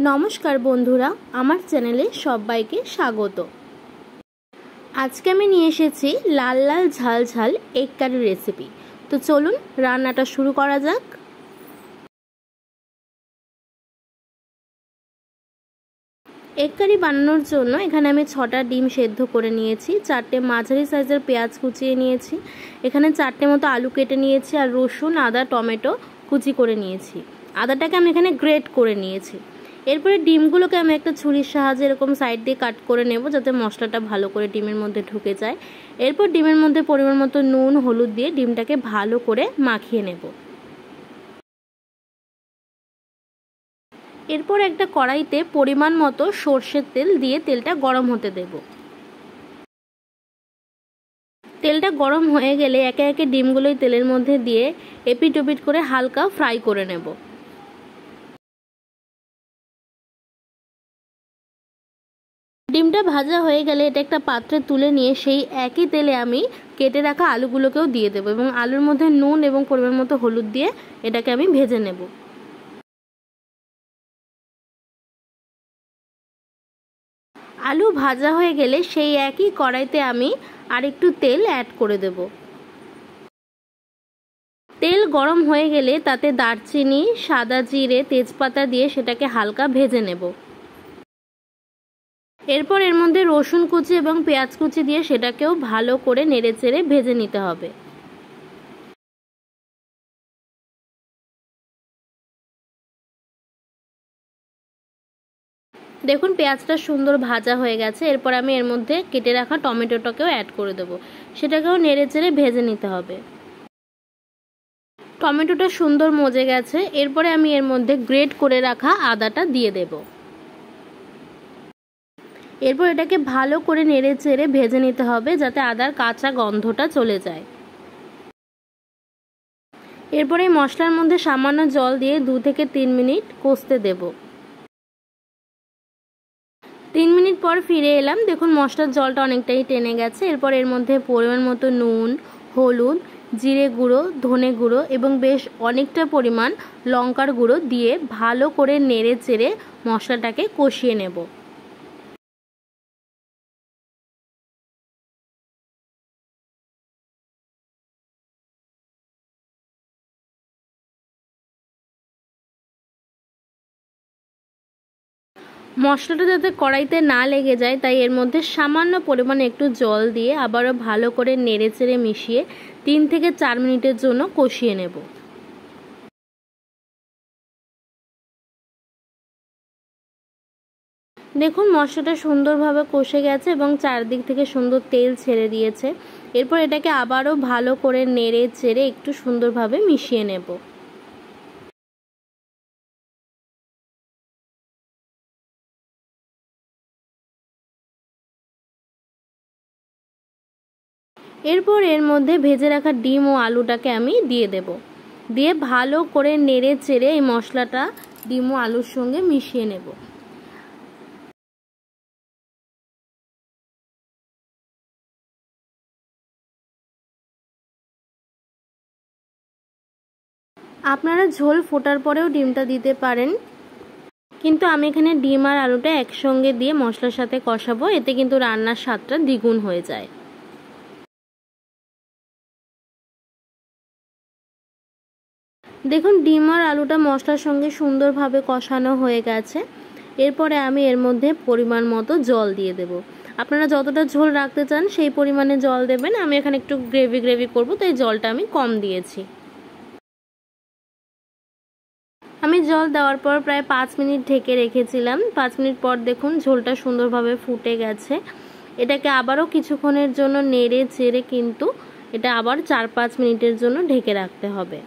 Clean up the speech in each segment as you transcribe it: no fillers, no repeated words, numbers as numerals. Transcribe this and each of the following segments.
নমস্কার বন্ধুরা, আমার চ্যানেলে সবাইকে স্বাগত। আজকে আমি নিয়ে এসেছি লাল লাল ঝাল ঝাল এগ কারি রেসিপি। তো চলুন রান্নাটা শুরু করা যাক। এগ কারি বানানোর জন্য এখানে আমি 6টা ডিম সেদ্ধ করে নিয়েছি, 4টে মাঝারি সাইজের পেঁয়াজ কুচিয়ে নিয়েছি, এখানে 4টে মতো আলু কেটে নিয়েছি, আর রসুন, আদা, টমেটো কুচি করে নিয়েছি। আদাটাকে আমি এখানে গ্রেট করে নিয়েছি। এরপরে ডিমগুলোকে আমি একটা ছুরির সাহায্যে এরকম সাইড দিয়ে কাট করে নেব, যাতে মশলাটা ভালো করে ডিমের মধ্যে ঢুকে যায়। এরপর ডিমের মধ্যে পরিমাণ মতো নুন, হলুদ দিয়ে ডিমটাকে ভালো করে মাখিয়ে নেব। এরপর একটা কড়াইতে পরিমাণ মতো সর্ষের তেল দিয়ে তেলটা গরম হতে দেব। তেলটা গরম হয়ে গেলে একে একে ডিমগুলোই তেলের মধ্যে দিয়ে এপিট ওপিট করে হালকা ফ্রাই করে নেব। ডিমটা ভাজা হয়ে গেলে এটা একটা পাত্রে তুলে নিয়ে সেই একই তেলে আমি কেটে রাখা আলুগুলোকেও দিয়ে দেবো এবং আলুর মধ্যে নুন এবং পরিমাণ মতো হলুদ দিয়ে এটাকে আমি ভেজে নেব। আলু ভাজা হয়ে গেলে সেই একই কড়াইতে আমি আরেকটু তেল অ্যাড করে দেব। তেল গরম হয়ে গেলে তাতে দারচিনি, সাদা জিরে, তেজপাতা দিয়ে সেটাকে হালকা ভেজে নেব। এরপর এর মধ্যে রসুন কুচি এবং পেঁয়াজ কুচি দিয়ে সেটাকেও ভালো করে নেড়েচেড়ে ভেজে নিতে হবে। দেখুন পেঁয়াজটা সুন্দর ভাজা হয়ে গেছে। এরপর আমি এর মধ্যে কেটে রাখা টমেটোটাকেও অ্যাড করে দেবো, সেটাকেও নেড়েচেড়ে ভেজে নিতে হবে। টমেটোটা সুন্দর মজে গেছে। এরপরে আমি এর মধ্যে গ্রেট করে রাখা আদাটা দিয়ে দেব। এরপর এটাকে ভালো করে নেড়েচেড়ে ভেজে নিতে হবে, যাতে আদার কাঁচা গন্ধটা চলে যায়। এরপরে এই মশলার মধ্যে সামান্য জল দিয়ে 2 থেকে 3 মিনিট কষতে দেব। 3 মিনিট পর ফিরে এলাম। দেখুন মশলার জলটা অনেকটাই টেনে গেছে। এরপর এর মধ্যে পরিমাণ মতো নুন, হলুদ, জিরে গুঁড়ো, ধনে গুঁড়ো এবং বেশ অনেকটা পরিমাণ লঙ্কার গুঁড়ো দিয়ে ভালো করে নেড়ে চেড়ে মশলাটাকে কষিয়ে নেব। মশলাটা যাতে কড়াইতে না লেগে যায় তাই এর মধ্যে সামান্য পরিমাণে একটু জল দিয়ে আবারও ভালো করে নেড়েচেড়ে মিশিয়ে 3 থেকে 4 মিনিটের জন্য কষিয়ে নেব। দেখুন মশলাটা সুন্দরভাবে কষে গেছে এবং চারদিক থেকে সুন্দর তেল ছেড়ে দিয়েছে। এরপর এটাকে আবারও ভালো করে নেড়ে চেড়ে একটু সুন্দরভাবে মিশিয়ে নেব। এরপর এর মধ্যে ভেজে রাখা ডিম ও আলুটাকে আমি দিয়ে দেব। দিয়ে ভালো করে নেড়ে চেড়ে এই মশলাটা ডিম ও আলুর সঙ্গে মিশিয়ে নেব। আপনারা ঝোল ফোটার পরেও ডিমটা দিতে পারেন, কিন্তু আমি এখানে ডিম আর আলুটা একসঙ্গে দিয়ে মশলার সাথে কষাবো, এতে কিন্তু রান্নার স্বাদটা দ্বিগুণ হয়ে যায়। দেখুন ডিম আর আলুটা মশলার সঙ্গে সুন্দরভাবে কষানো হয়ে গেছে। এরপরে আমি এর মধ্যে পরিমাণ মতো জল দিয়ে দেব। আপনারা যতটা ঝোল রাখতে চান সেই পরিমাণে জল দেবেন। আমি এখানে একটু গ্রেভি গ্রেভি করব, তাই জলটা আমি কম দিয়েছি। আমি জল দেওয়ার পর প্রায় 5 মিনিট ঢেকে রেখেছিলাম। 5 মিনিট পর দেখুন ঝোলটা সুন্দরভাবে ফুটে গেছে। এটাকে আবারও কিছুক্ষণের জন্য নেড়ে চেড়ে কিন্তু এটা আবার 4-5 মিনিটের জন্য ঢেকে রাখতে হবে।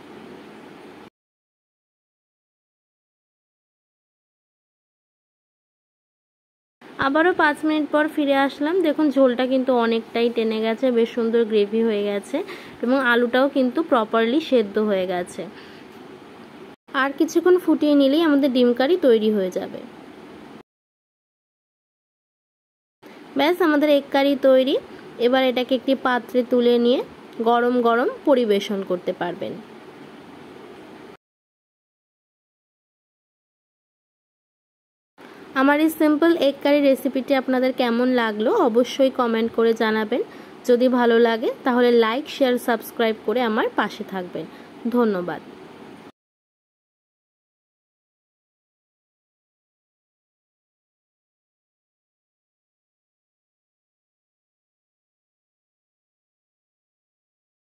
আবারও 5 মিনিট পর ফিরে আসলাম। দেখুন ঝোলটা কিন্তু অনেকটাই টেনে গেছে, বেশ সুন্দর গ্রেভি হয়ে গেছে এবং আলুটাও কিন্তু প্রপারলি সেদ্ধ হয়ে গেছে। আর কিছুক্ষণ ফুটিয়ে নিলেই আমাদের ডিম কারি তৈরি হয়ে যাবে। ব্যাস আমাদের এগ কারি তৈরি। এবার এটাকে একটি পাত্রে তুলে নিয়ে গরম গরম পরিবেশন করতে পারবেন। আমার এই সিম্পল এগ কারি রেসিপিটি আপনাদের কেমন লাগলো অবশ্যই কমেন্ট করে জানাবেন। যদি ভালো লাগে তাহলে লাইক, শেয়ার, সাবস্ক্রাইব করে আমার পাশে থাকবেন। ধন্যবাদ।